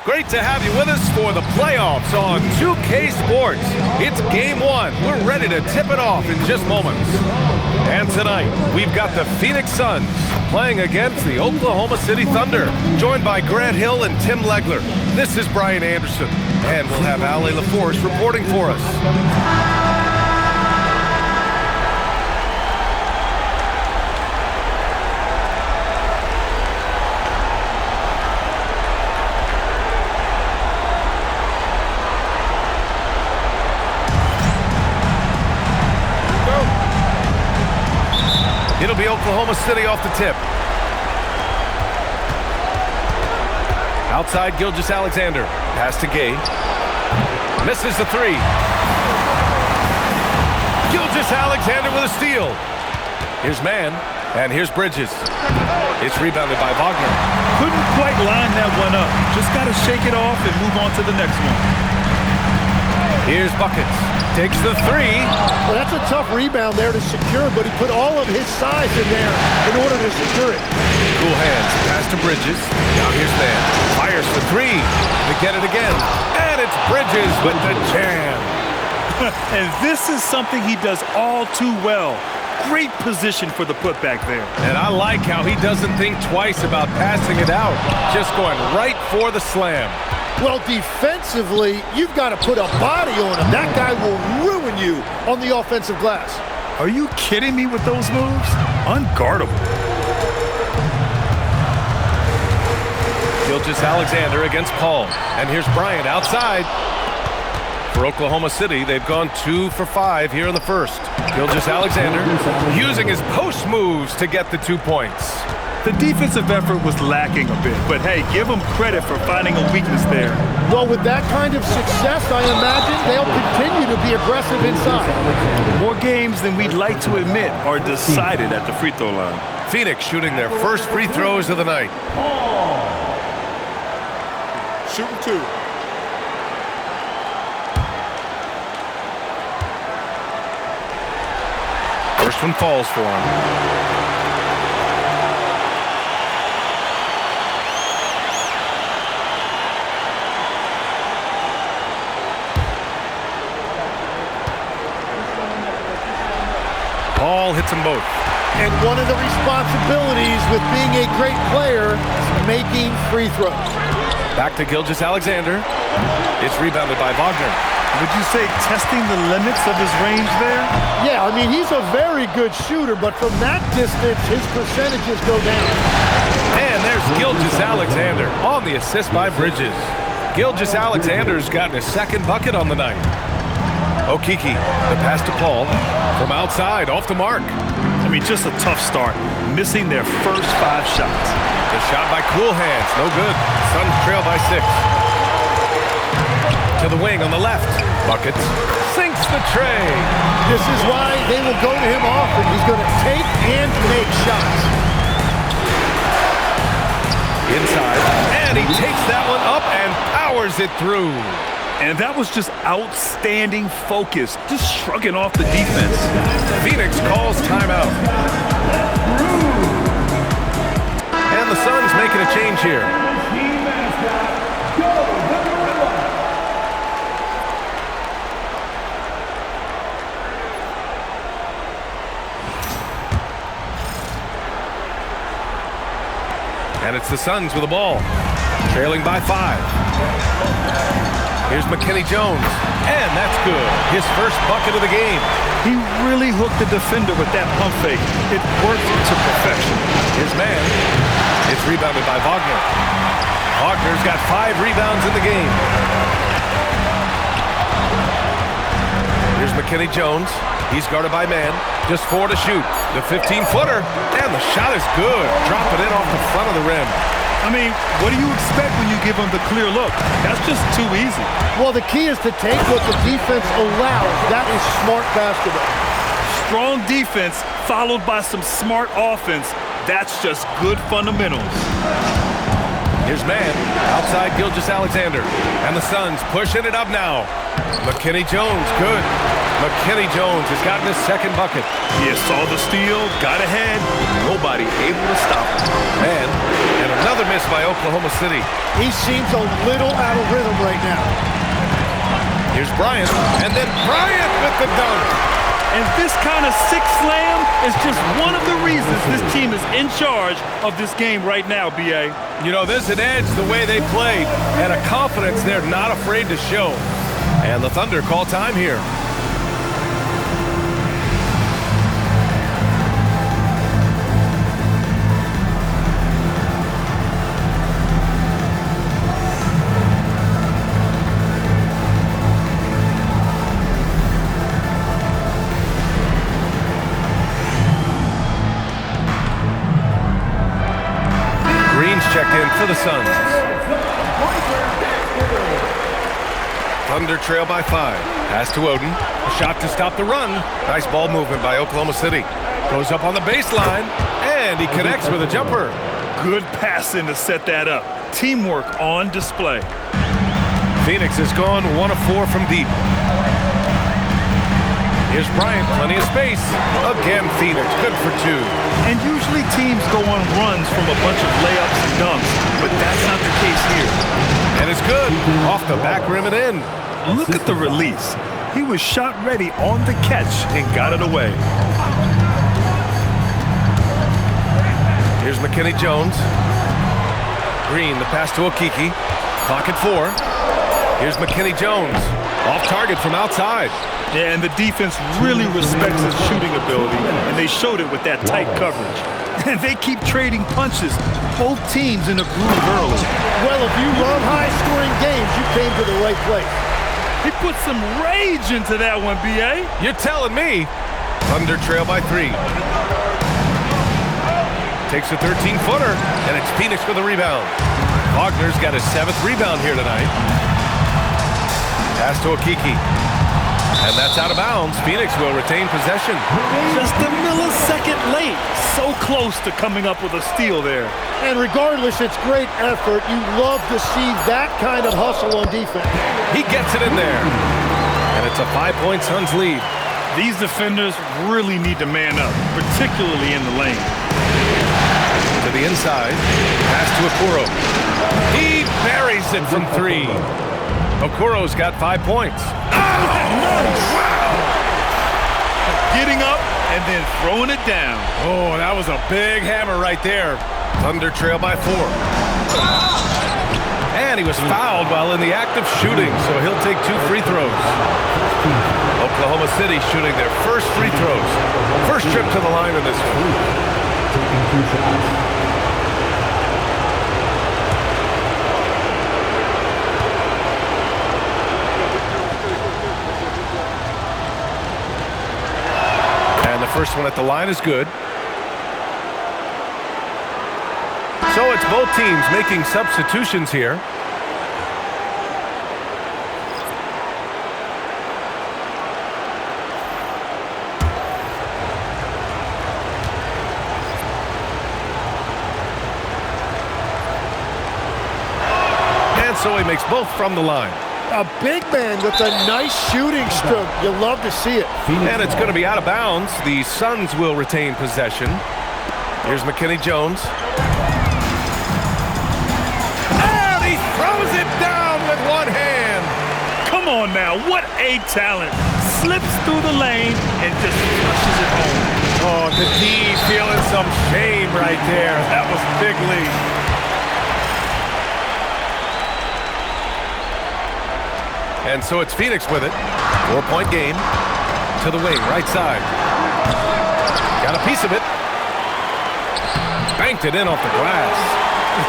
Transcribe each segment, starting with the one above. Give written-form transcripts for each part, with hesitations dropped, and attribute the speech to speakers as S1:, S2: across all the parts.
S1: Great to have you with us for the playoffs on 2K Sports. It's game one. We're ready to tip it off in just moments. And tonight, we've got the Phoenix Suns playing against the Oklahoma City Thunder, joined by Grant Hill and Tim Legler. This is Brian Anderson, and we'll have Ali LaForce reporting for us. It'll be Oklahoma City off the tip. Outside, Gilgeous-Alexander. Pass to Gay. Misses the three. Gilgeous-Alexander with a steal. Here's Mann, and here's Bridges. It's rebounded by Wagner.
S2: Couldn't quite line that one up. Just got to shake it off and move on to the next one.
S1: Here's Buckets. Takes the three.
S3: Well, that's a tough rebound there to secure, but he put all of his size in there in order to secure it.
S1: Cool hands. Pass to Bridges. Now here's Mann. Fires for three. To get it again. And it's Bridges with the jam.
S2: And this is something he does all too well. Great position for the putback there.
S1: And I like how he doesn't think twice about passing it out. Just going right for the slam.
S3: Well, defensively, you've got to put a body on him. That guy will ruin you on the offensive glass.
S2: Are you kidding me with those moves? Unguardable.
S1: Gilgeous-Alexander against Paul. And here's Bryant outside. For Oklahoma City, they've gone 2 for 5 here in the first. Gilgeous-Alexander using his post moves to get the 2 points.
S2: The defensive effort was lacking a bit, but hey, give them credit for finding a weakness there.
S3: Well, with that kind of success, I imagine they'll continue to be aggressive inside.
S2: More games than we'd like to admit are decided at the free throw line.
S1: Phoenix shooting their first free throws of the night.
S3: Shooting two.
S1: First one falls for him. Paul hits them both.
S3: And one of the responsibilities with being a great player is making free throws.
S1: Back to Gilgeous-Alexander. It's rebounded by Wagner.
S2: Would you say testing the limits of his range there?
S3: Yeah, I mean, he's a very good shooter, but from that distance, his percentages go down.
S1: And there's Gilgeous-Alexander on the assist by Bridges. Gilgeous-Alexander's gotten his second bucket on the night. Okeke, the pass to Paul. From outside, off the mark.
S2: I mean, just a tough start. Missing their first 5 shots.
S1: The shot by Cool Hands, no good. Suns trail by 6. To the wing on the left. Buckets sinks the tray.
S3: This is why they will go to him often. He's going to take and make shots.
S1: Inside, and he takes that one up and powers it through.
S2: And that was just outstanding focus, just shrugging off the defense.
S1: Phoenix calls timeout. And the Suns making a change here. And it's the Suns with the ball, trailing by 5. Here's McKinney Jones, and that's good. His first bucket of the game.
S2: He really hooked the defender with that pump fake. It worked to perfection.
S1: His man. It's rebounded by Wagner. Wagner's got 5 rebounds in the game. Here's McKinney Jones. He's guarded by Mann. Just 4 to shoot. The 15-footer, and the shot is good. Drop it in off the front of the rim.
S2: I mean, what do you expect when you give them the clear look? That's just too easy.
S3: Well, the key is to take what the defense allows. That is smart basketball.
S2: Strong defense followed by some smart offense. That's just good fundamentals.
S1: Here's Mann, outside Gilgeous-Alexander. And the Suns pushing it up now. McKinney Jones, good. McKinney Jones has gotten his second bucket.
S2: He saw the steal, got ahead. Nobody able to stop him.
S1: And another miss by Oklahoma City.
S3: He seems a little out of rhythm right now.
S1: Here's Bryant, and then Bryant with the dunk.
S2: And this kind of six slam is just one of the reasons this team is in charge of this game right now, B.A.
S1: You know, there's an edge the way they played and a confidence they're not afraid to show. And the Thunder call time here. Checked in for the Suns. Thunder trail by 5. Pass to Oden. A shot to stop the run. Nice ball movement by Oklahoma City. Goes up on the baseline, and he connects with a jumper.
S2: Good passing to set that up. Teamwork on display.
S1: Phoenix has gone 1 of 4 from deep. Here's Bryant, plenty of space. Again, Phoenix, good for 2.
S2: And usually teams go on runs from a bunch of layups and dunks, but that's not the case here.
S1: And it's good. Off the back rim and in.
S2: Look at the release. He was shot ready on the catch and got it away.
S1: Here's McKinney Jones. Green, the pass to Okeke. Clock at 4. Here's McKinney Jones. Off target from outside.
S2: Yeah, and the defense really respects his shooting ability, and they showed it with that tight coverage. And they keep trading punches, both teams in the groove early.
S3: Well, if you love high-scoring games, you came to the right place.
S2: He put some rage into that one, B.A.
S1: You're telling me. Thunder trail by 3. Takes a 13-footer, and it's Phoenix with a rebound. Wagner's got his 7th rebound here tonight. Pass to Okeke. And that's out of bounds. Phoenix will retain possession.
S2: Just a millisecond late. So close to coming up with a steal there.
S3: And regardless, it's great effort. You love to see that kind of hustle on defense.
S1: He gets it in there. And it's a 5-point Suns lead.
S2: These defenders really need to man up, particularly in the lane.
S1: To the inside. Pass to Okoro. He buries it from 3. Okoro's got 5 points.
S2: Wow! Getting up and then throwing it down.
S1: Oh, that was a big hammer right there. Thunder trail by 4. And he was fouled while in the act of shooting, so he'll take 2 free throws. Oklahoma City shooting their first free throws. First trip to the line in this one. First one at the line is good. So it's both teams making substitutions here. And so he makes both from the line.
S3: A big man with a nice shooting stroke. You love to see it.
S1: And it's going to be out of bounds. The Suns will retain possession. Here's McKinney Jones. And he throws it down with one hand.
S2: Come on now, what a talent. Slips through the lane and just flushes it home.
S1: Oh, the D feeling some shame right there. That was big lead. And so it's Phoenix with it. 4-point game. To the wing, right side. Got a piece of it. Banked it in off the glass.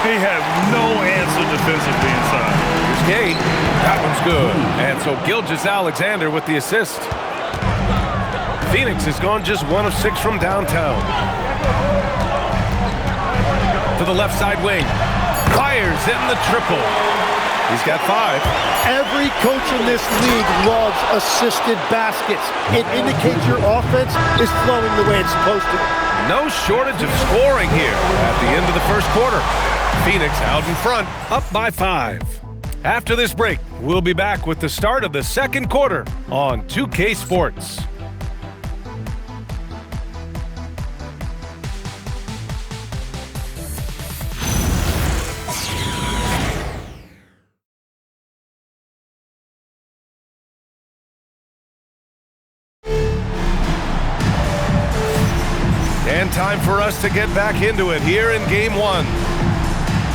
S2: They have no answer defensively inside.
S1: Here's Gay. That one's good. And so Gilgeous-Alexander with the assist. Phoenix has gone just 1 of 6 from downtown. To the left side wing. Fires in the triple. He's got 5.
S3: Every coach in this league loves assisted baskets. It indicates your offense is flowing the way it's supposed to.
S1: No shortage of scoring here at the end of the first quarter. Phoenix out in front, up by 5. After this break, we'll be back with the start of the second quarter on 2K Sports. And time for us to get back into it here in Game 1.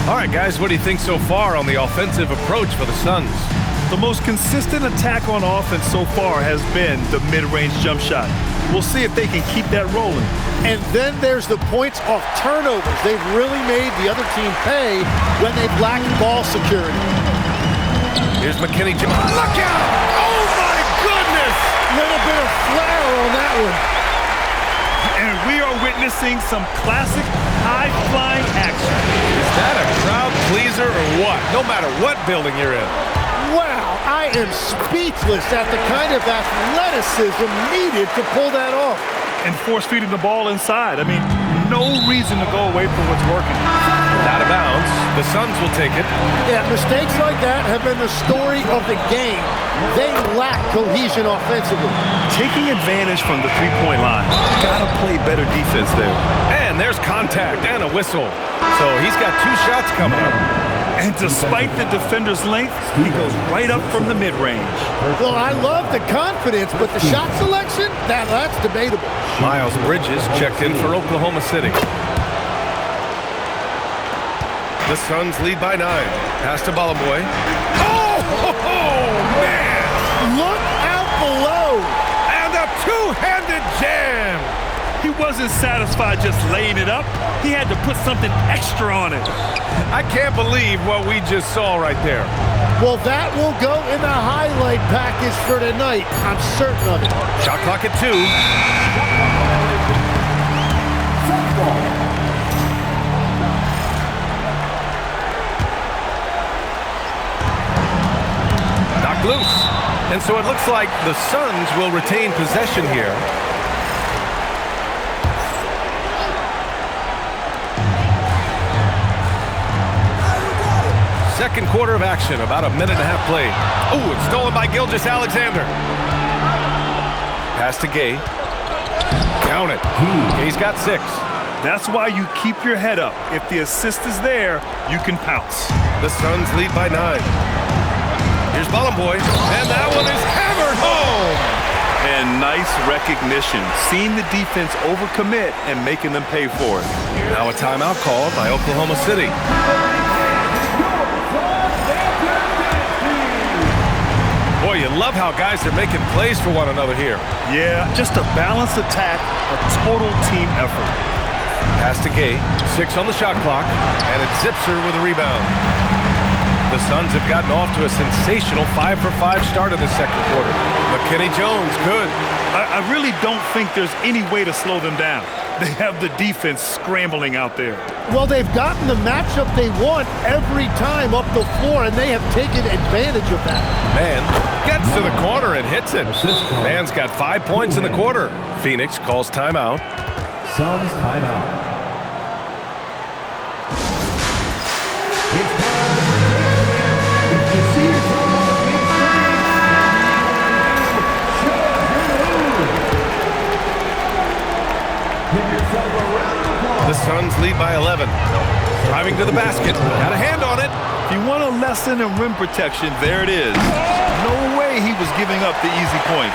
S1: All right, guys, what do you think so far on the offensive approach for the Suns?
S2: The most consistent attack on offense so far has been the mid-range jump shot. We'll see if they can keep that rolling.
S3: And then there's the points off turnovers. They've really made the other team pay when they've lacked ball security.
S1: Here's McKinney. Look out! Oh, my goodness!
S3: Little bit of flair on that one.
S2: And we are witnessing some classic high-flying action.
S1: Is that a crowd pleaser or what? No matter what building you're in.
S3: Wow, I am speechless at the kind of athleticism needed to pull that off.
S2: And force-feeding the ball inside. I mean, no reason to go away from what's working.
S1: Out of bounds. The Suns will take it.
S3: Yeah, mistakes like that have been the story of the game. They lack cohesion offensively.
S2: Taking advantage from the three-point line. Gotta play better defense there.
S1: And there's contact and a whistle. So he's got 2 shots coming up.
S2: And despite the defender's length, he goes right up from the mid-range.
S3: Well, I love the confidence, but the shot selection, that's debatable.
S1: Miles Bridges checked in for Oklahoma City. The Suns lead by 9. Pass to Balaboy. Oh, man!
S3: Look out below!
S1: And a two-handed jam!
S2: He wasn't satisfied just laying it up. He had to put something extra on it.
S1: I can't believe what we just saw right there.
S3: Well, that will go in the highlight package for tonight. I'm certain of it.
S1: Shot clock at 2. Knocked loose. And so it looks like the Suns will retain possession here. Second quarter of action, about a minute and a half played. Oh, it's stolen by Gilgeous-Alexander. Pass to Gay. Count it. Gay's got 6.
S2: That's why you keep your head up. If the assist is there, you can pounce.
S1: The Suns lead by 9. Here's Balaboy, and that one is hammered home.
S2: And nice recognition, seeing the defense overcommit and making them pay for it.
S1: Now a timeout called by Oklahoma City. Boy, you love how guys are making plays for one another here.
S2: Yeah, just a balanced attack, a total team effort.
S1: Pass to Gay, 6 on the shot clock, and it's Zipser with a rebound. The Suns have gotten off to a sensational 5-for-5 start in the second quarter. McKinney Jones, good.
S2: I really don't think there's any way to slow them down. They have the defense scrambling out there.
S3: Well, they've gotten the matchup they want every time up the floor, and they have taken advantage of that.
S1: Man gets to the corner and hits it. Man's got 5 points in the quarter. Phoenix calls timeout.
S4: Suns timeout.
S1: The Suns lead by 11. Driving to the basket. Got a hand on it.
S2: If you want a lesson in rim protection, there it is. No way he was giving up the easy points.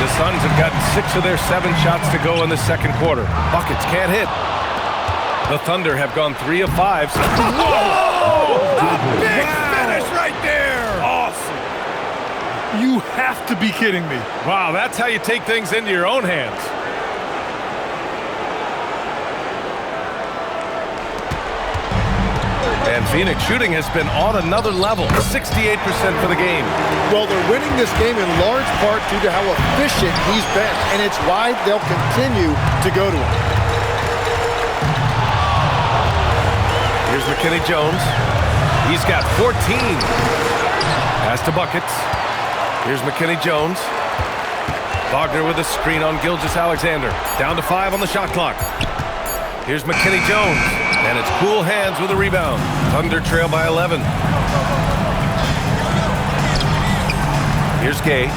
S1: The Suns have gotten 6 of their 7 shots to go in the second quarter. Buckets can't hit. The Thunder have gone 3 of 5. Whoa! A big finish right there!
S2: Awesome. You have to be kidding me.
S1: Wow, that's how you take things into your own hands. And Phoenix shooting has been on another level, 68% for the game.
S3: Well, they're winning this game in large part due to how efficient he's been, and it's why they'll continue to go to him.
S1: Here's McKinney Jones. He's got 14. Pass to Buckets. Here's McKinney Jones. Wagner with a screen on Gilgeous-Alexander. Down to 5 on the shot clock. Here's McKinney Jones. And it's Cool Hands with a rebound. Thunder trail by 11. Here's Gay.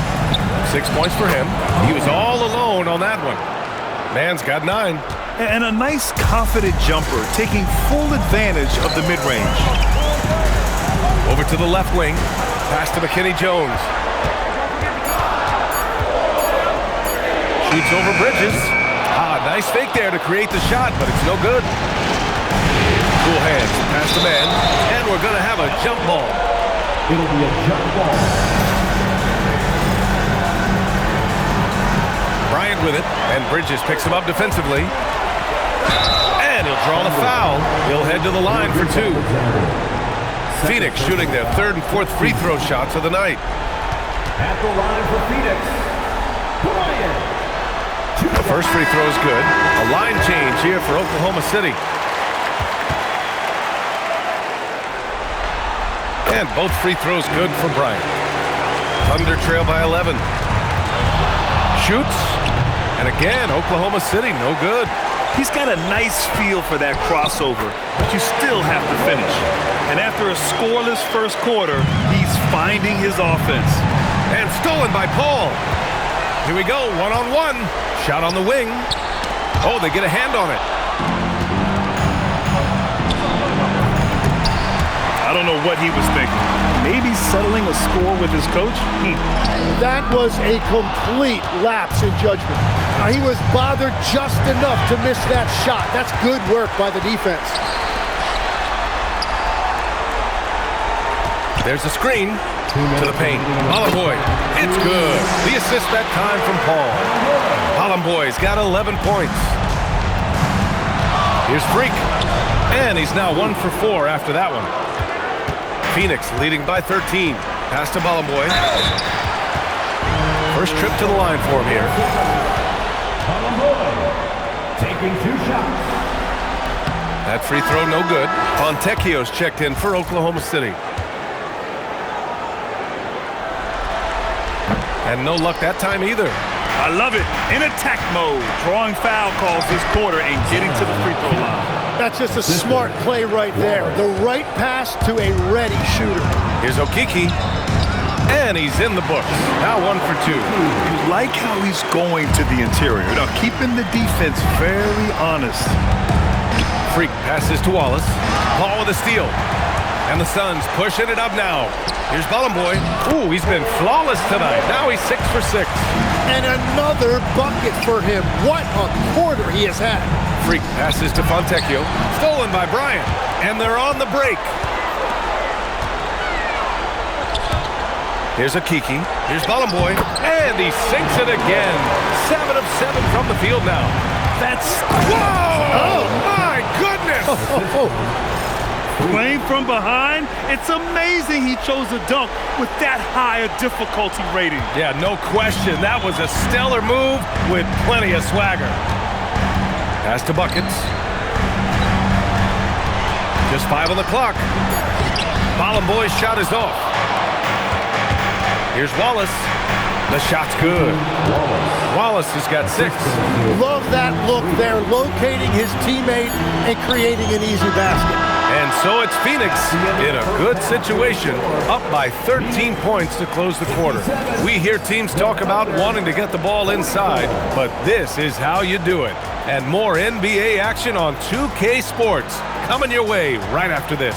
S1: 6 points for him. He was all alone on that one. Man's got 9.
S2: And a nice, confident jumper, taking full advantage of the mid-range.
S1: Over to the left wing. Pass to McKinney Jones. Shoots over Bridges. Nice fake there to create the shot, but it's no good. Cool hands. Pass the man. And we're going to have a jump ball.
S4: It'll be a jump ball.
S1: Bryant with it, and Bridges picks him up defensively. And he'll draw the foul. He'll head to the line for 2. Phoenix shooting their 3rd and 4th free throw shots of the night.
S4: At the line for Phoenix, Bryant.
S1: The first free throw is good. A line change here for Oklahoma City. And both free throws good for Bryant. Thunder trail by 11. Shoots. And again, Oklahoma City, no good.
S2: He's got a nice feel for that crossover, but you still have to finish. And after a scoreless first quarter, he's finding his offense.
S1: And stolen by Paul. Here we go, one-on-one. Shot on the wing. Oh, they get a hand on it.
S2: I don't know what he was thinking. Maybe settling a score with his coach?
S3: That was a complete lapse in judgment. He was bothered just enough to miss that shot. That's good work by the defense.
S1: There's a screen to the paint. Bolomboy, it's good. The assist that time from Paul. Bolomboy's got 11 points. Here's Freak. And he's now 1 for 4 after that one. Phoenix leading by 13. Pass to Bolomboy. First trip to the line for him here.
S4: Bolomboy taking 2 shots.
S1: That free throw no good. Fontecchio's checked in for Oklahoma City. And no luck that time either.
S2: I love it. In attack mode, drawing foul calls this quarter and getting to the free throw line.
S3: That's just a smart play right there. The right pass to a ready shooter.
S1: Here's Okeke. And he's in the books. Now 1 for 2.
S2: You like how he's going to the interior. Now keeping the defense very honest.
S1: Freak passes to Wallace. Paul with a steal. And the Suns pushing it up now. Here's Bolomboy. Ooh, he's been flawless tonight. Now he's 6 for 6.
S3: And another bucket for him. What a quarter he has had.
S1: Freak passes to Fontecchio. Stolen by Bryant. And they're on the break. Here's Okeke. Here's Bolomboy. And he sinks it again. 7 of 7 from the field now.
S2: That's...
S1: Whoa! Oh, my goodness!
S2: Playing from behind, it's amazing he chose a dunk with that high a difficulty rating.
S1: Yeah, no question. That was a stellar move with plenty of swagger. Pass to Buckets. Just 5 on the clock. Bolomboy's shot is off. Here's Wallace. The shot's good. Wallace has got 6.
S3: Love that look there, locating his teammate and creating an easy basket.
S1: And so it's Phoenix in a good situation, up by 13 points to close the quarter. We hear teams talk about wanting to get the ball inside, but this is how you do it. And more NBA action on 2K Sports coming your way right after this.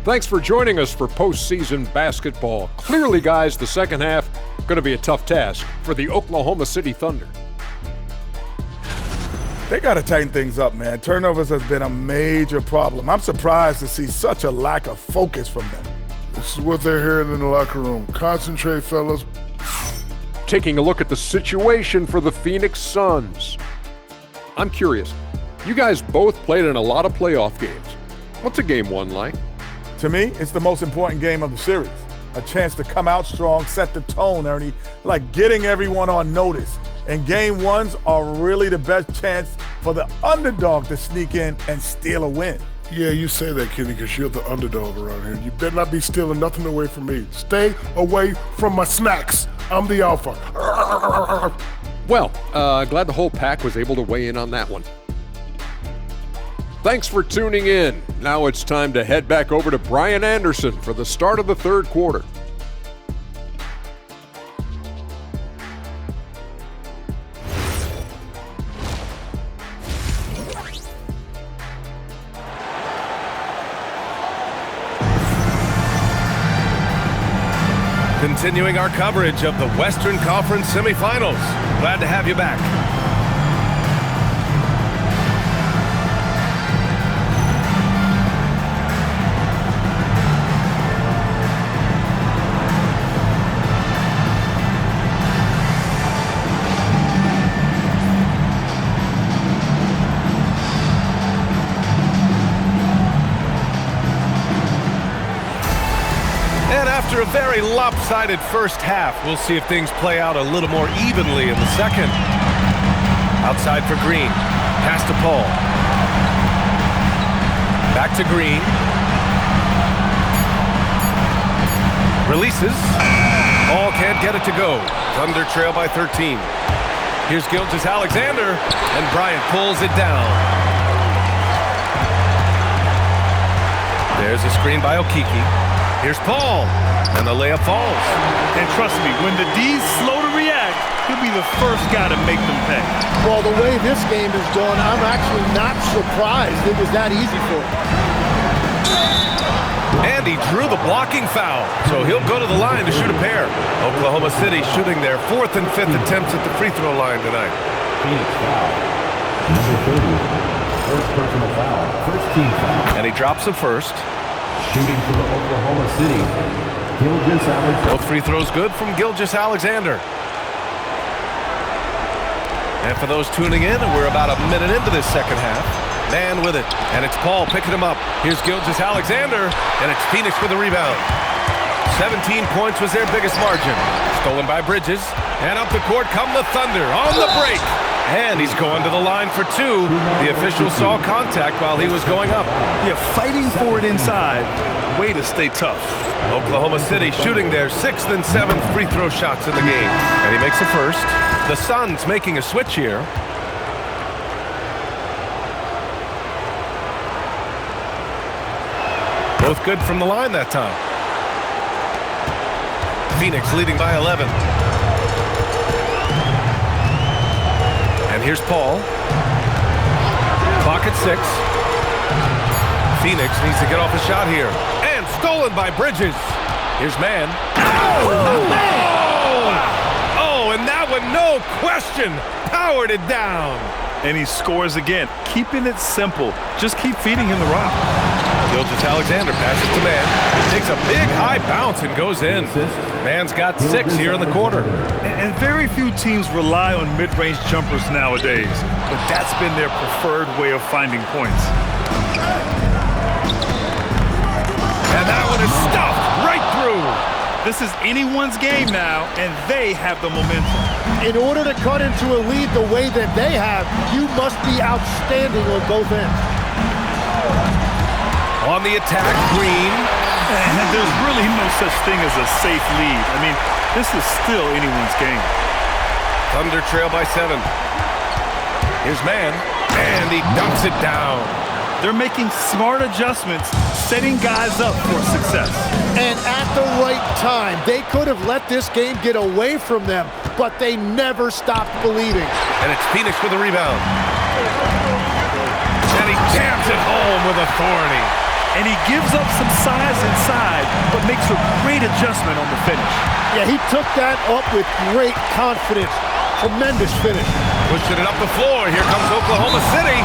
S5: Thanks for joining us for postseason basketball. Clearly, guys, the second half going to be a tough task for the Oklahoma City Thunder.
S6: They got to tighten things up, man. Turnovers has been a major problem. I'm surprised to see such a lack of focus from them.
S7: This is what they're hearing in the locker room. Concentrate, fellas.
S5: Taking a look at the situation for the Phoenix Suns. I'm curious. You guys both played in a lot of playoff games. What's a game 1 like?
S6: To me, it's the most important game of the series. A chance to come out strong, set the tone, Ernie, like getting everyone on notice. And game 1s are really the best chance for the underdog to sneak in and steal a win.
S7: Yeah, you say that, Kenny, because you're the underdog around here. You better not be stealing nothing away from me. Stay away from my snacks. I'm the alpha.
S5: Well, glad the whole pack was able to weigh in on that one. Thanks for tuning in. Now it's time to head back over to Brian Anderson for the start of the third quarter.
S1: Continuing our coverage of the Western Conference semifinals. Glad to have you back. After a very lopsided first half, we'll see if things play out a little more evenly in the second. Outside for Green. Pass to Paul. Back to Green. Releases. Paul can't get it to go. Thunder trail by 13. Here's Gilgeous-Alexander, and Bryant pulls it down. There's a screen by Okeke. Here's Paul, and the layup falls.
S2: And trust me, when the D's slow to react, he'll be the first guy to make them pay.
S3: Well, the way this game is going, I'm actually not surprised it was that easy for him.
S1: And he drew the blocking foul, so he'll go to the line to shoot a pair. Oklahoma City shooting their fourth and fifth attempts at the free throw line tonight.
S4: Phoenix foul. Number 30. First personal foul. First team foul.
S1: And he drops the first.
S4: Shooting for Oklahoma City. Gilgeous-Alexander.
S1: Both free throws good from Gilgeous-Alexander. And for those tuning in, we're about a minute into this second half. Man with it, and it's Paul picking him up. Here's Gilgeous-Alexander, and it's Phoenix with the rebound. 17 points was their biggest margin. Stolen by Bridges, and up the court come the Thunder on the break. And he's going to the line for two. The official saw contact while he was going up.
S2: Yeah, fighting for it inside. Way to stay tough.
S1: Oklahoma City shooting their sixth and seventh free throw shots in the game. And he makes the first. The Suns making a switch here. Both good from the line that time. Phoenix leading by 11. And here's Paul. Clock at 6. Phoenix needs to get off a shot here. And stolen by Bridges. Here's Mann. Oh, and that one, no question, powered it down.
S2: And he scores again. Keeping it simple. Just keep feeding him the rock.
S1: Gilgeous-Alexander passes to Mann. Takes a big high bounce and goes in. Mann's got 6 here in the quarter.
S2: And very few teams rely on mid-range jumpers nowadays, but that's been their preferred way of finding points.
S1: And that one is stuffed right through.
S2: This is anyone's game now, and they have the momentum.
S3: In order to cut into a lead the way that they have, you must be outstanding on both ends.
S1: On the attack, Green.
S2: And there's really no such thing as a safe lead. I mean, this is still anyone's game.
S1: Thunder trail by 7. Here's Mann, and he dunks it down.
S2: They're making smart adjustments, setting guys up for success.
S3: And at the right time, they could have let this game get away from them, but they never stopped believing.
S1: And it's Phoenix with the rebound. And he jams it home with authority.
S2: And he gives up some size inside, but makes a great adjustment on the finish.
S3: Yeah, he took that up with great confidence. Tremendous finish.
S1: Pushing it up the floor. Here comes Oklahoma City.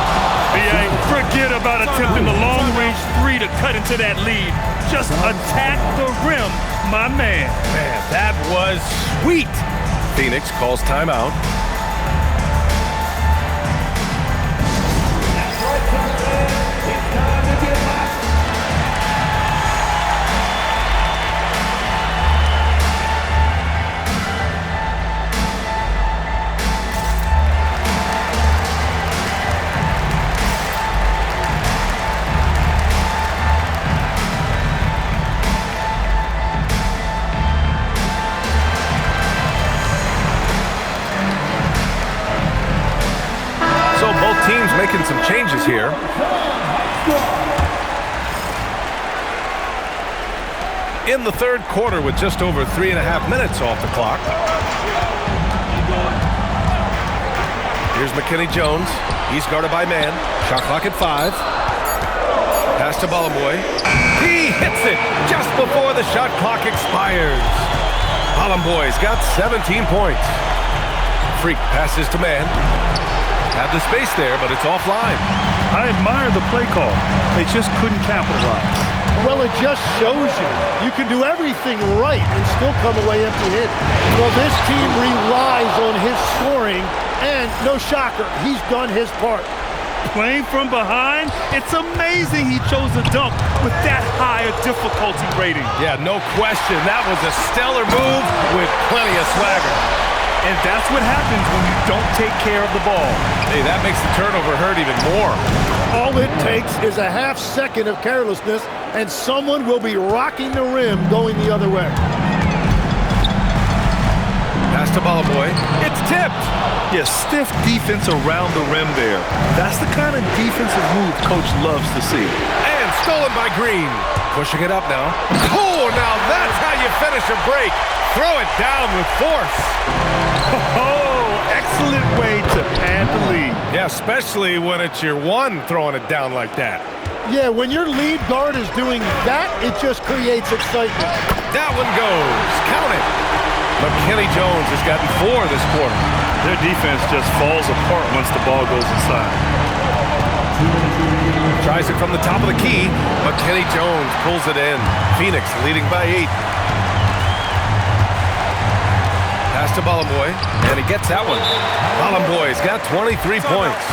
S2: BA, forget about attempting the long-range 3 to cut into that lead. Just attack the rim, my man.
S1: Man, that was sweet. Phoenix calls timeout. making some changes here. In the third quarter with just over 3.5 minutes off the clock. Here's McKinney Jones. He's guarded by man. Shot clock at 5. Pass to Balaboy. He hits it just before the shot clock expires. Balaboy's got 17 points. Freak passes to man. Had the space there, but it's offline.
S2: I admire the play call. They just couldn't capitalize.
S3: Well, it just shows you can do everything right and still come away empty-handed. Well, this team relies on his scoring, and no shocker, he's done his part.
S2: Playing from behind, it's amazing he chose a dunk with that high a difficulty rating.
S1: Yeah, no question. That was a stellar move with plenty of swagger.
S2: And that's what happens when you don't take care of the ball.
S1: Hey, that makes the turnover hurt even more.
S3: All it takes is a half second of carelessness, and someone will be rocking the rim going the other way.
S1: Pass to Balaboy. It's tipped.
S2: Yeah, stiff defense around the rim there. That's the kind of defensive move Coach loves to see.
S1: And stolen by Green. Pushing it up now. Oh, now that's how you finish a break. Throw it down with force.
S2: Oh, excellent way to pad the lead.
S1: Yeah, especially when it's your one throwing it down like that.
S3: Yeah, when your lead guard is doing that, it just creates excitement.
S1: That one goes. Count it. McKinney Jones has gotten 4 this quarter.
S2: Their defense just falls apart once the ball goes inside.
S1: Tries it from the top of the key. McKinney Jones pulls it in. Phoenix leading by 8. Pass to Balaboy, and he gets that one. Balaboy's got 23 points.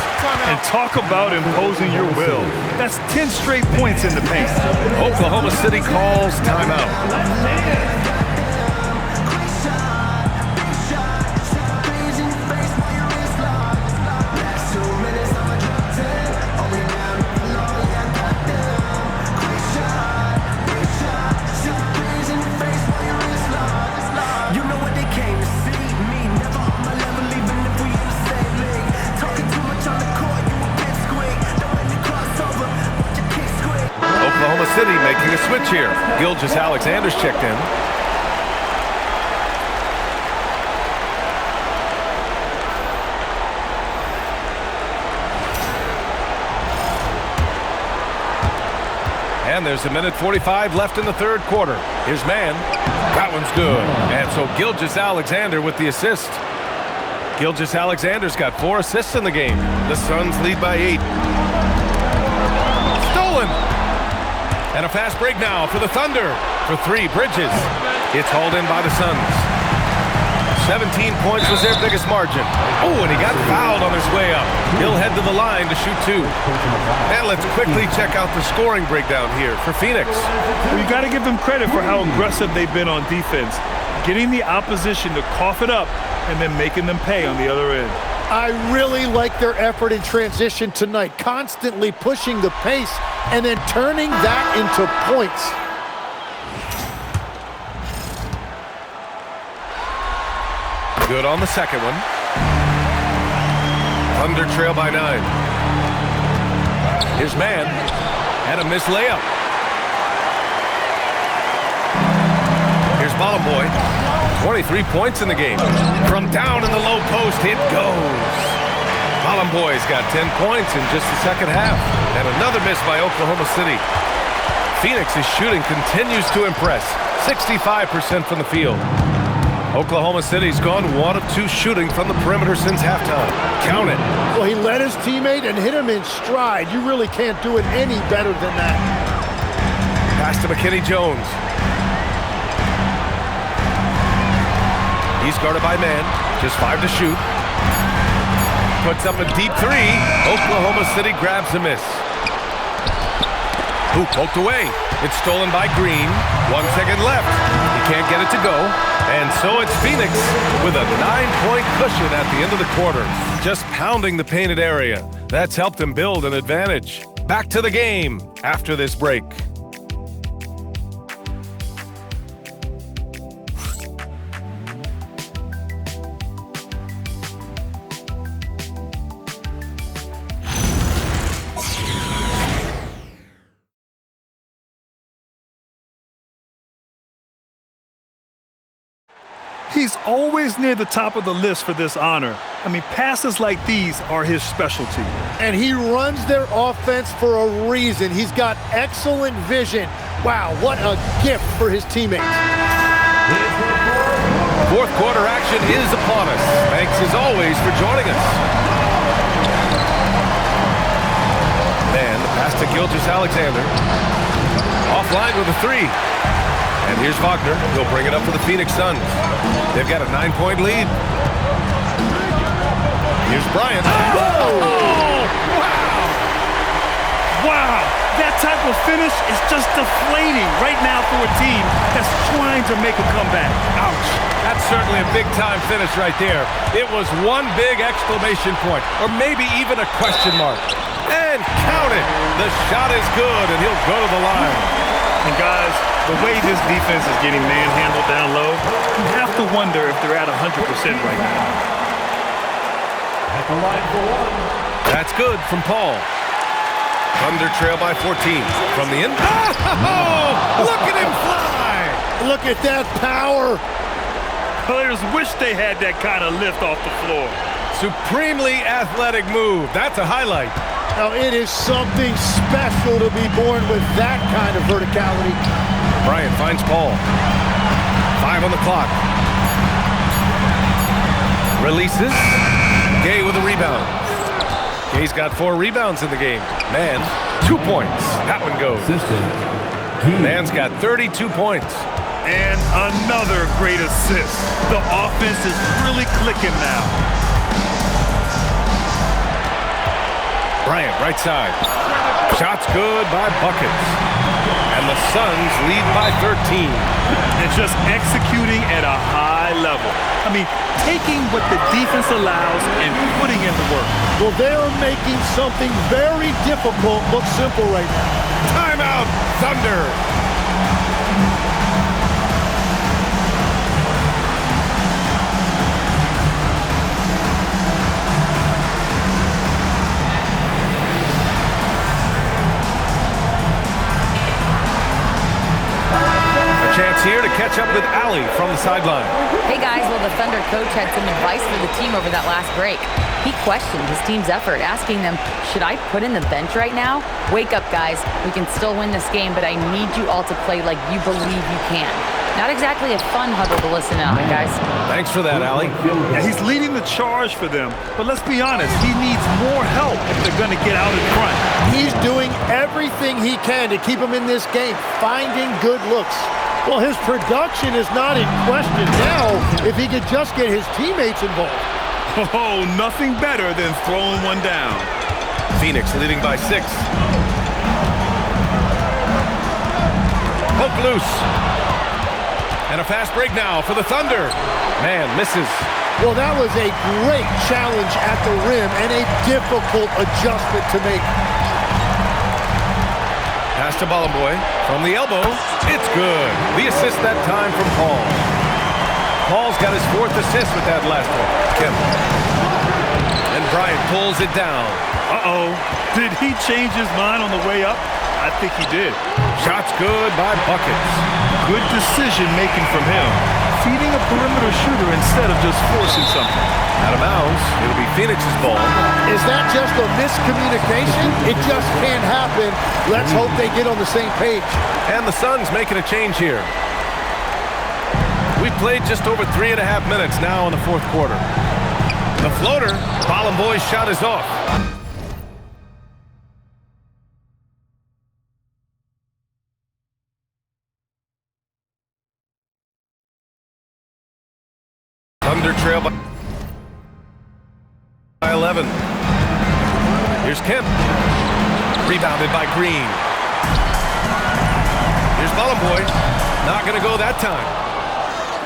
S2: And talk about imposing your will. That's 10 straight points in the paint.
S1: Oklahoma City calls timeout. Oklahoma City making a switch here. Gilgeous-Alexander's checked in. And there's 1:45 left in the third quarter. Here's man. That one's good. And so Gilgeous-Alexander with the assist. Gilgeous-Alexander's got 4 assists in the game. The Suns lead by 8. Stolen. And a fast break now for the Thunder. For 3, Bridges. It's hauled in by the Suns. 17 points was their biggest margin. Oh, and he got fouled on his way up. He'll head to the line to shoot 2. And let's quickly check out the scoring breakdown here for Phoenix.
S2: Well, you got to give them credit for how aggressive they've been on defense. Getting the opposition to cough it up and then making them pay on the other end.
S3: I really like their effort in transition tonight, constantly pushing the pace and then turning that into points.
S1: Good on the second one. Thunder trail by 9. Here's man. And a missed layup. Here's Balaboy. 23 points in the game. From down in the low post, it goes. Balaboy's got 10 points in just the second half. And another miss by Oklahoma City. Phoenix's shooting continues to impress. 65% from the field. Oklahoma City's gone 1 of 2 shooting from the perimeter since halftime. Count it.
S3: Well, he led his teammate and hit him in stride. You really can't do it any better than that.
S1: Pass to McKinney Jones. He's guarded by man. Just 5 to shoot. Puts up a deep 3. Oklahoma City grabs a miss. Who poked away. It's stolen by Green. 1 second left. He can't get it to go. And so it's Phoenix with a 9-point cushion at the end of the quarter. Just pounding the painted area. That's helped them build an advantage. Back to the game after this break.
S2: He's always near the top of the list for this honor. I mean, passes like these are his specialty.
S3: And he runs their offense for a reason. He's got excellent vision. Wow, what a gift for his teammates.
S1: Fourth quarter action is upon us. Thanks as always for joining us. And the pass to Gilgeous-Alexander. Offline with a three. And here's Wagner. He'll bring it up for the Phoenix Suns. They've got a 9-point lead. Here's Bryant.
S2: Oh! Wow! Wow! That type of finish is just deflating right now for a team that's trying to make a comeback. Ouch.
S1: That's certainly a big-time finish right there. It was one big exclamation point, or maybe even a question mark. And count it. The shot is good, and he'll go to the line.
S2: And guys, the way this defense is getting manhandled down low, you have to wonder if they're at 100% right now.
S4: At the line for one.
S1: That's good from Paul. Thunder trail by 14. From the end. Oh! Look at him fly!
S3: Look at that power.
S2: Players wish they had that kind of lift off the floor.
S1: Supremely athletic move. That's a highlight.
S3: Now, it is something special to be born with that kind of verticality.
S1: Bryant finds Paul. 5 on the clock. Releases. Gay with a rebound. Gay's got 4 rebounds in the game. Man, 2 points. That one goes. Man's got 32 points.
S2: And another great assist. The offense is really clicking now.
S1: Bryant, right side. Shot's good by Buckets. And the Suns lead by 13.
S2: And just executing at a high level. I mean, taking what the defense allows and putting in the work.
S3: Well, they're making something very difficult look simple right now.
S1: Timeout, Thunder. Chance here to catch up with Allie from the sideline.
S8: Hey guys, well the Thunder coach had some advice for the team over that last break. He questioned his team's effort, asking them, should I put in the bench right now? Wake up guys, we can still win this game, but I need you all to play like you believe you can. Not exactly a fun huddle to listen in on, guys.
S1: Thanks for that, Allie.
S2: Yeah, he's leading the charge for them, but let's be honest, he needs more help if they're going to get out in front.
S3: He's doing everything he can to keep them in this game, finding good looks. Well, his production is not in question now if he could just get his teammates involved.
S2: Oh, nothing better than throwing one down.
S1: Phoenix leading by 6. Poke loose. And a fast break now for the Thunder. Man, misses.
S3: Well, that was a great challenge at the rim and a difficult adjustment to make.
S1: Pass to Bolomboy from the elbow. It's good. The assist that time from Paul. Paul's got his 4th assist with that last one. Kemp. And Bryant pulls it down.
S2: Uh-oh. Did he change his mind on the way up? I think he did.
S1: Shot's good by Buckets.
S2: Good decision making from him. Feeding a perimeter shooter instead of just forcing something.
S1: Out of bounds. It'll be Phoenix's ball.
S3: Is that just a miscommunication? It just can't happen. Let's hope they get on the same page.
S1: And the Suns making a change here. We've played just over 3.5 minutes now in the 4th quarter. The floater, Bolomboy's shot is off. Thunder trail by 11. Here's Kemp. Rebounded by Green. Here's Bolomboy. Not going to go that time.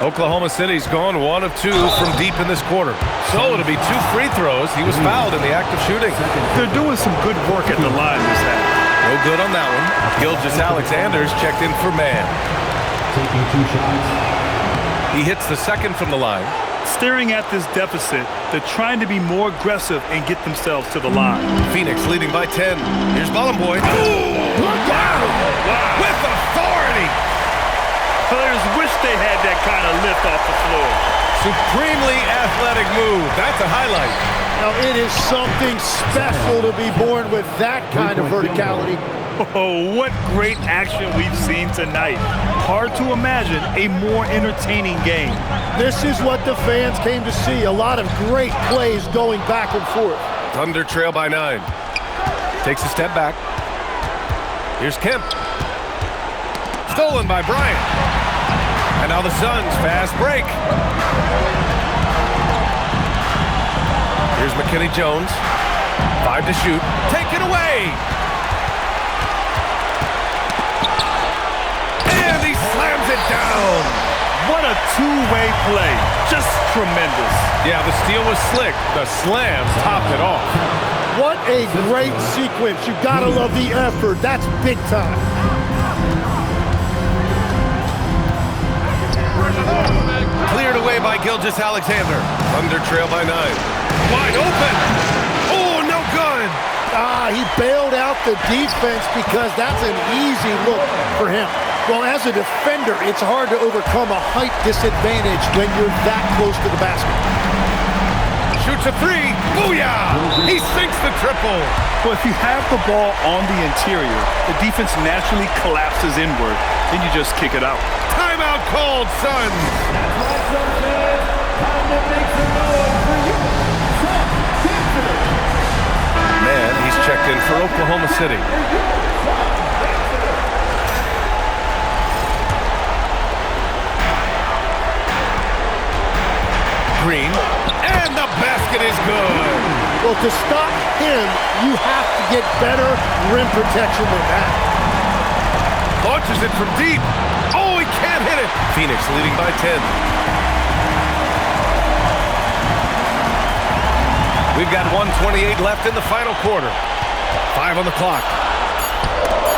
S1: Oklahoma City's gone 1 of 2 from deep in this quarter. So it'll be 2 free throws. He was fouled in the act of shooting.
S2: They're doing some good work at the line this half.
S1: No good on that one. Gilgeous-Alexander's checked in for man.
S4: Taking 2 shots.
S1: He hits the second from the line.
S2: Staring at this deficit, they're trying to be more aggressive and get themselves to the line.
S1: Phoenix leading by 10. Here's Bolomboy. Wow! With authority!
S2: Players wish they had that kind of lift off the floor.
S1: supremely athletic move. That's a highlight.
S3: Now, it is something special to be born with that kind of verticality.
S2: Oh, what great action we've seen tonight. Hard to imagine a more entertaining game.
S3: This is what the fans came to see. A lot of great plays going back and forth.
S1: Thunder trail by 9. Takes a step back. Here's Kemp. Stolen by Bryant. And now the Suns fast break. Here's McKinney Jones. 5 to shoot. Taken away. And he slams it down.
S2: What a two-way play. Just tremendous.
S1: Yeah, the steal was slick. The slam topped it off.
S3: What a great sequence. You gotta love the effort. That's big time.
S1: Cleared away by Gilgeous-Alexander. Thunder trail by 9. Wide open. Oh, no good.
S3: He bailed out the defense because that's an easy look for him. Well, as a defender, it's hard to overcome a height disadvantage when you're that close to the basket.
S1: Shoots a 3. Booyah! He sinks the triple.
S2: Well, if you have the ball on the interior, the defense naturally collapses inward. Then you just kick it out.
S1: Timeout called, Suns. Man, he's checked in for Oklahoma City. Green, and the basket is good.
S3: Well, to stop him, you have to get better rim protection than that.
S1: Launches it from deep. Oh, he can't hit it. Phoenix leading by 10. We've got 1:28 left in the final quarter. 5 on the clock.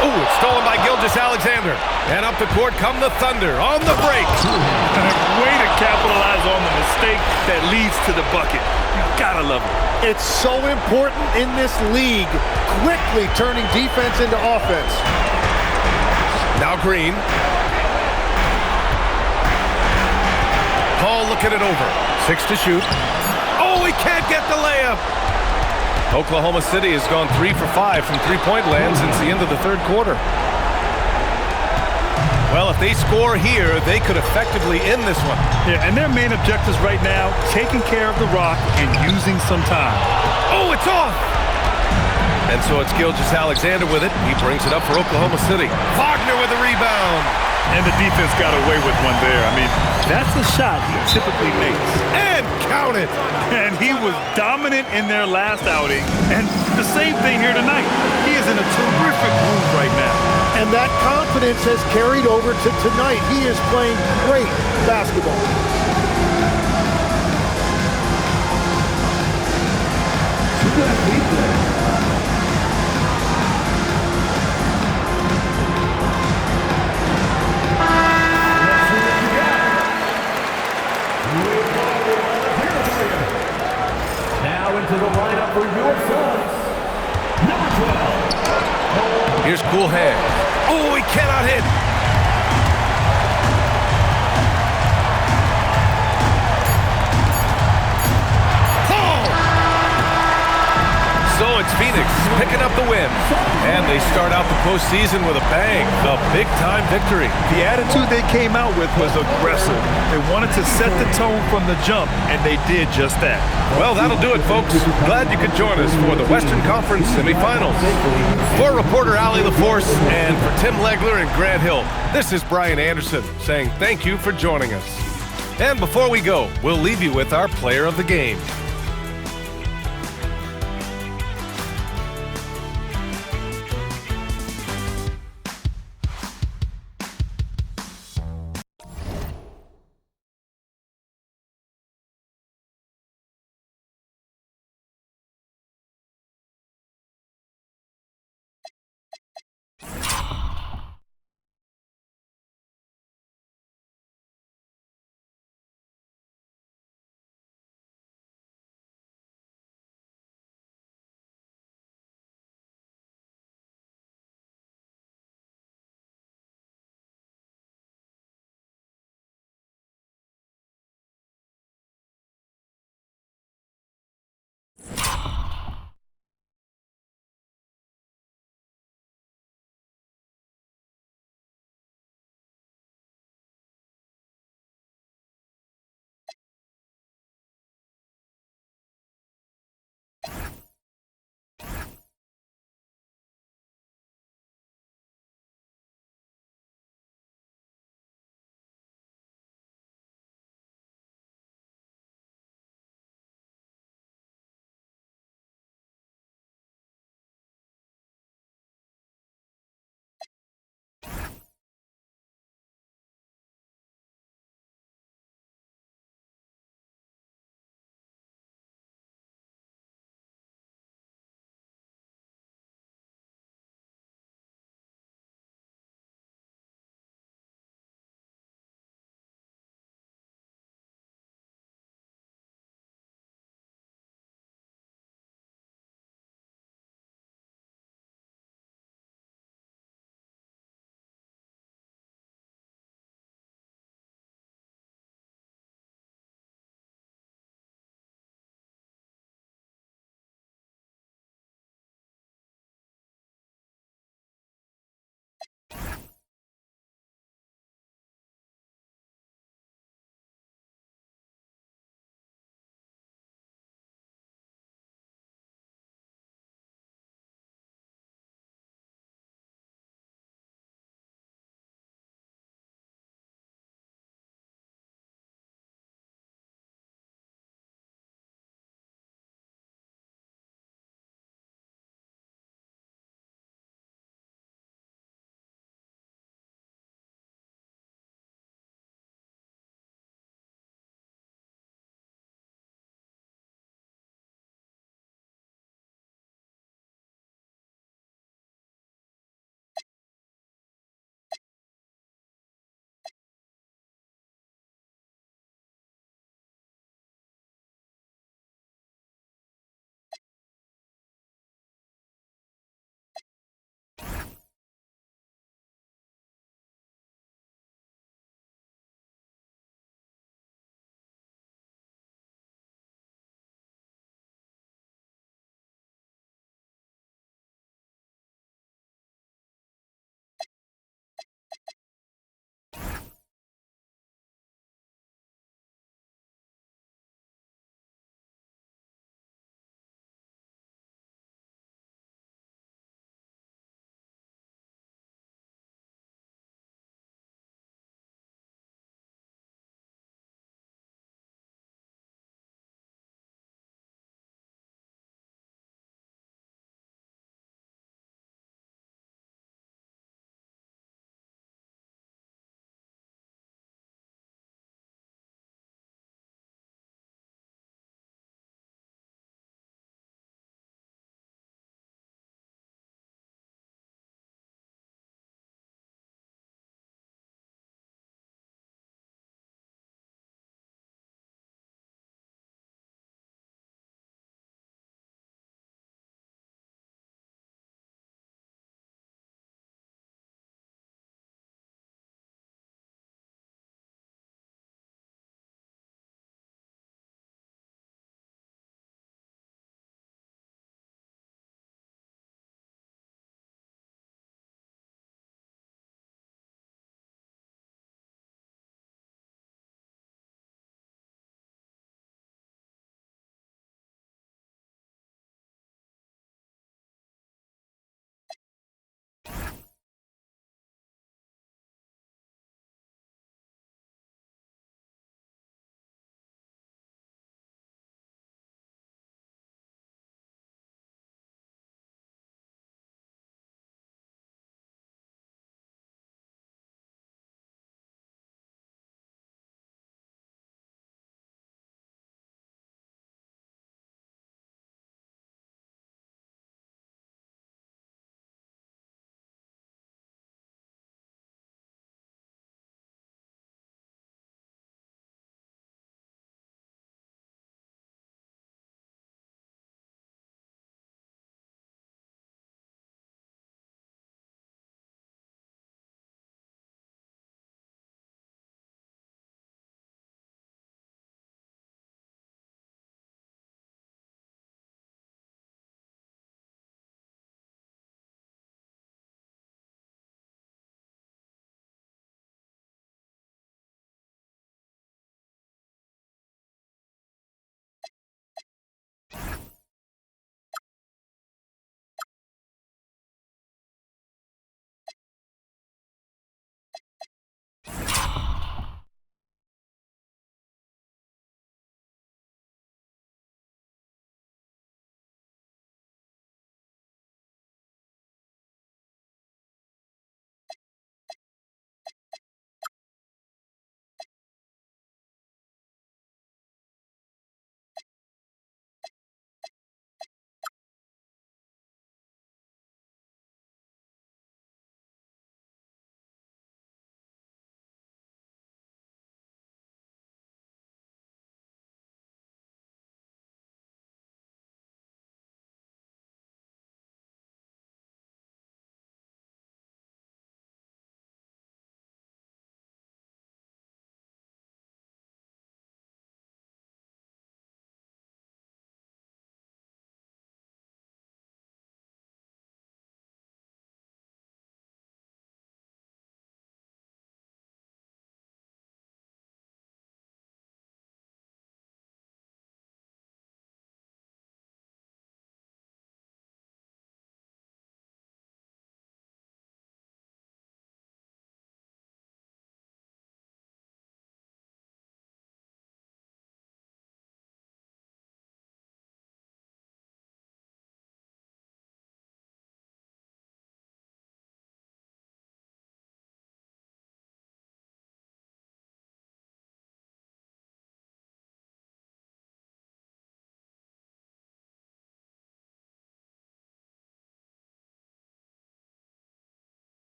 S1: Ooh, it's stolen by Gilgeous-Alexander. And up the court come the Thunder on the break.
S2: Way to capitalize on the mistake that leads to the bucket. You gotta love it.
S3: It's so important in this league, quickly turning defense into offense.
S1: Now Green. Paul looking it over. 6 to shoot. Oh, he can't get the layup. Oklahoma City has gone 3 for 5 from three-point land since the end of the third quarter. Well, if they score here, they could effectively end this one.
S2: Yeah, and their main objectives right now, taking care of the rock and using some time.
S1: Oh, it's off! And so it's Gilgeous-Alexander with it. He brings it up for Oklahoma City. Wagner with the rebound.
S2: And the defense got away with one there. I mean, that's the shot he typically makes.
S1: And count it!
S2: And he was dominant in their last outing. And the same thing here tonight. He is in a terrific groove right now.
S3: And that confidence has carried over to tonight. He is playing great basketball.
S4: Now into the lineup for your Suns, number 12.
S1: Here's Cool Hands. Oh, he cannot hit. So it's Phoenix picking up the win. And they start out the postseason with a bang. A big-time victory.
S2: The attitude they came out with was aggressive. They wanted to set the tone from the jump, and they did just that.
S1: Well, that'll do it, folks. Glad you could join us for the Western Conference semifinals. For reporter Allie LaForce and for Tim Legler and Grant Hill, this is Brian Anderson saying thank you for joining us. And before we go, we'll leave you with our player of the game.